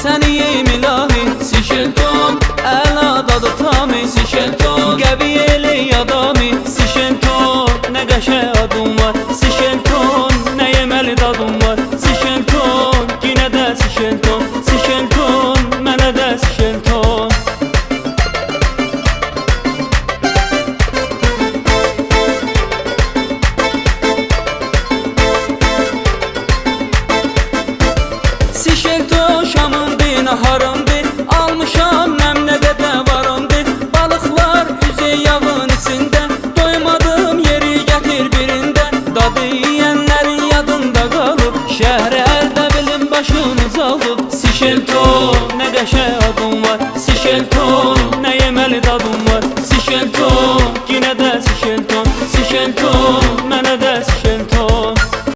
səni yeyim ilahi. Sişelton, əla dadı tami. Sişelton, qəvi elə adami. Sişelton, nə qəşəng adın var. Sişelton, nə yeməli dadın var. Sişelton, yenə də Sişelton. Sişelton, mənə də Sişelton. Sişelton şamındır, naharımdır. Almışam nəm nə qədər varımdır. Balıqlar üzü yağın içində. Doymadım yeri gətir birində. Dadı yiyənlərin yadında qalıb. Şəhər əldə bilin başınız alıb. Sişelton, nə qəşəng adın var. Sişelton, nə yeməli dadın var.